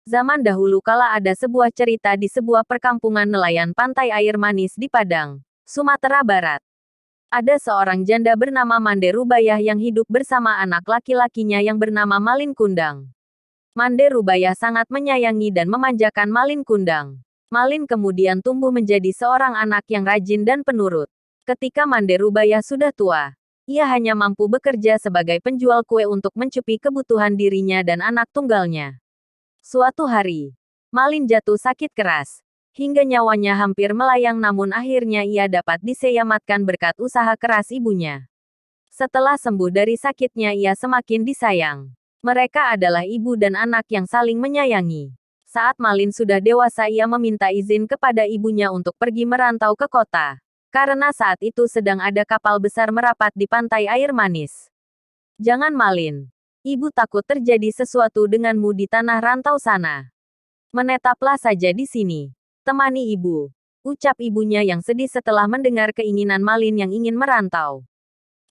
Zaman dahulu kala ada sebuah cerita di sebuah perkampungan nelayan pantai air manis di Padang, Sumatera Barat. Ada seorang janda bernama Mande Rubayah yang hidup bersama anak laki-lakinya yang bernama Malin Kundang. Mande Rubayah sangat menyayangi dan memanjakan Malin Kundang. Malin kemudian tumbuh menjadi seorang anak yang rajin dan penurut. Ketika Mande Rubayah sudah tua, ia hanya mampu bekerja sebagai penjual kue untuk mencukupi kebutuhan dirinya dan anak tunggalnya. Suatu hari, Malin jatuh sakit keras, hingga nyawanya hampir melayang namun akhirnya ia dapat diselamatkan berkat usaha keras ibunya. Setelah sembuh dari sakitnya ia semakin disayang. Mereka adalah ibu dan anak yang saling menyayangi. Saat Malin sudah dewasa ia meminta izin kepada ibunya untuk pergi merantau ke kota. Karena saat itu sedang ada kapal besar merapat di pantai air manis. Jangan Malin. Ibu takut terjadi sesuatu denganmu di tanah rantau sana. Menetaplah saja di sini. Temani ibu. Ucap ibunya yang sedih setelah mendengar keinginan Malin yang ingin merantau.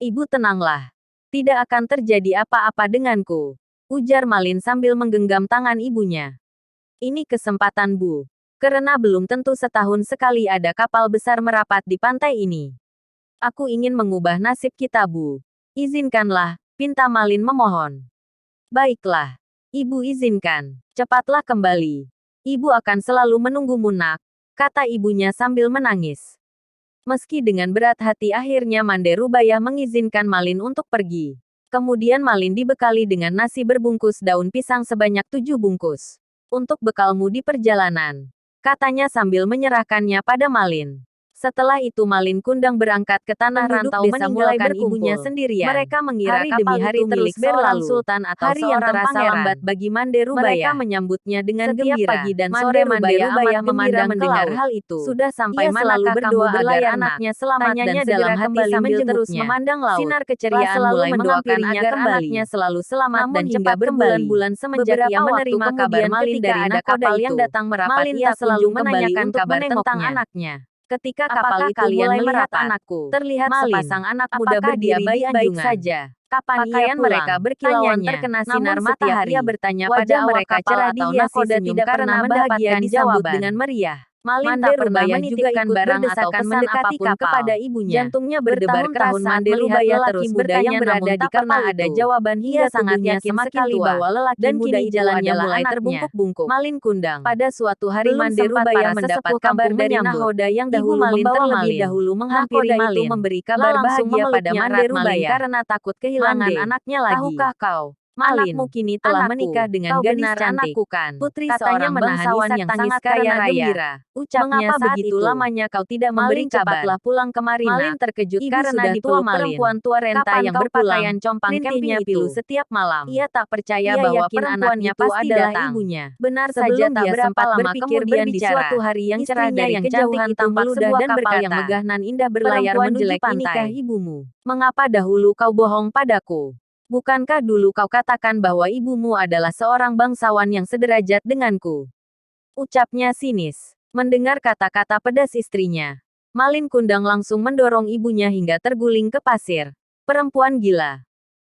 Ibu tenanglah. Tidak akan terjadi apa-apa denganku. Ujar Malin sambil menggenggam tangan ibunya. Ini kesempatan Bu. Karena belum tentu setahun sekali ada kapal besar merapat di pantai ini. Aku ingin mengubah nasib kita Bu. Izinkanlah, pinta Malin memohon. Baiklah. Ibu izinkan. Cepatlah kembali. Ibu akan selalu menunggumu nak, kata ibunya sambil menangis. Meski dengan berat hati akhirnya Mande Rubayah mengizinkan Malin untuk pergi. Kemudian Malin dibekali dengan nasi berbungkus daun pisang sebanyak 7 bungkus. Untuk bekalmu di perjalanan, katanya sambil menyerahkannya pada Malin. Setelah itu Malin Kundang berangkat ke tanah rantau meninggalkan ibunya sendirian. Mereka mengira hari demi hari terus berlalu. Sultan atau hari yang terasa lambat bagi Mande Rubayah. Mereka menyambutnya dengan gembira. Pagi dan sore Mande Rubayah memandang mendengar hal itu. Sudah sampai manakah kamu berlayar anaknya selamat dan segera kembali sambil terus memandang laut. Sinar keceriaan mulai menghampirinya agar anaknya selalu selamat dan cepat kembali. Bulan semenjak ia menerima kabar Malin dari nakoda yang datang merapat ia selalu menanyakan kabar tentang anaknya. Ketika kapal itu mulai merapat, anakku, terlihat sepasang anak muda berdiri baik-baik saja. Pakaian mereka berkilauan terkena sinar matahari. Ia bertanya pada mereka cerah dihiasi senyum karena bahagia disambut dengan meriah. Malin tak pernah menitipkan barang atau pesan apapun kepada ibunya. Jantungnya berdebar keras saat melihat lelaki muda yang berada di kapal ada jawaban hingga sangat yakin sekali bahwa lelaki muda jalannya mulai terbungkuk-bungkuk. Malin Kundang. Pada suatu hari Mande Rubayah mendapat kabar dari nahoda yang dahulu membawa Malin. Dahulu menghampiri Malin memberi kabar bahagia pada Mande Rubayah karena takut kehilangan anaknya lagi. Tahukah kau? Anakmu kini telah menikah dengan gadis cantik. Putri seorang bangsawan yang sangat kaya raya. Ucapnya saat begitu lamanya kau tidak memberi kabar. Cepatlah pulang kemari. Malin terkejut karena dipeluk perempuan tua renta yang berpakaian compang-camping pilu setiap malam. Ia tak percaya bahwa perempuan itu adalah ibunya. Benar saja tak berapa lama kemudian di suatu hari yang cerah dari kejauhan tampak sebuah kapal yang megah nan indah berlayar menuju pantai. Ibumu. Mengapa dahulu kau bohong padaku? Bukankah dulu kau katakan bahwa ibumu adalah seorang bangsawan yang sederajat denganku? Ucapnya sinis. Mendengar kata-kata pedas istrinya, Malin Kundang langsung mendorong ibunya hingga terguling ke pasir. Perempuan gila.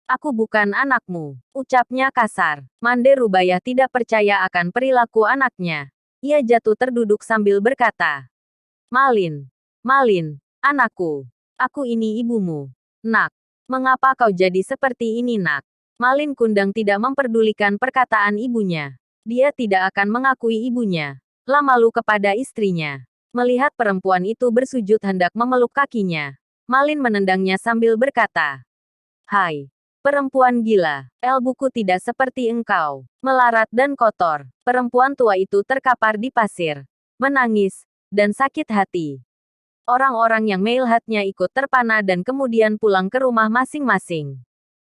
Aku bukan anakmu. Ucapnya kasar. Mande Rubayah tidak percaya akan perilaku anaknya. Ia jatuh terduduk sambil berkata, Malin. Malin, anakku. Aku ini ibumu. Nak. Mengapa kau jadi seperti ini nak? Malin Kundang tidak memperdulikan perkataan ibunya. Dia tidak akan mengakui ibunya. Malu kepada istrinya. Melihat perempuan itu bersujud hendak memeluk kakinya. Malin menendangnya sambil berkata, Hai, perempuan gila, ilmuku tidak seperti engkau. Melarat dan kotor. Perempuan tua itu terkapar di pasir. Menangis, dan sakit hati. Orang-orang yang melihatnya ikut terpana dan kemudian pulang ke rumah masing-masing.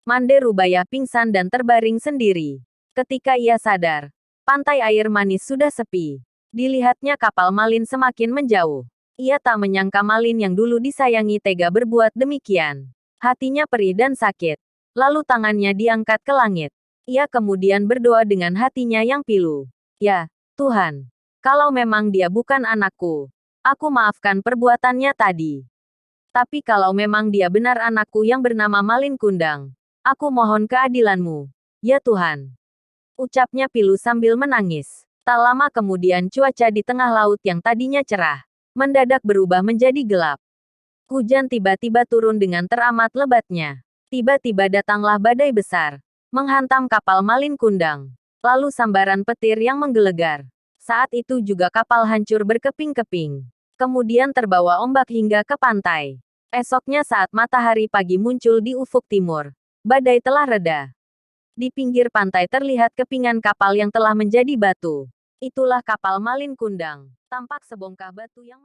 Mande Rubayah pingsan dan terbaring sendiri. Ketika ia sadar, pantai air manis sudah sepi. Dilihatnya kapal Malin semakin menjauh. Ia tak menyangka Malin yang dulu disayangi tega berbuat demikian. Hatinya perih dan sakit. Lalu tangannya diangkat ke langit. Ia kemudian berdoa dengan hatinya yang pilu. Ya, Tuhan. Kalau memang dia bukan anakku, aku maafkan perbuatannya tadi. Tapi kalau memang dia benar anakku yang bernama Malin Kundang, aku mohon keadilanmu. Ya Tuhan. Ucapnya pilu sambil menangis. Tak lama kemudian cuaca di tengah laut yang tadinya cerah, mendadak berubah menjadi gelap. Hujan tiba-tiba turun dengan teramat lebatnya. Tiba-tiba datanglah badai besar, menghantam kapal Malin Kundang. Lalu sambaran petir yang menggelegar. Saat itu juga kapal hancur berkeping-keping. Kemudian terbawa ombak hingga ke pantai. Esoknya saat matahari pagi muncul di ufuk timur, badai telah reda. Di pinggir pantai terlihat kepingan kapal yang telah menjadi batu. Itulah kapal Malin Kundang. Tampak sebongkah batu yang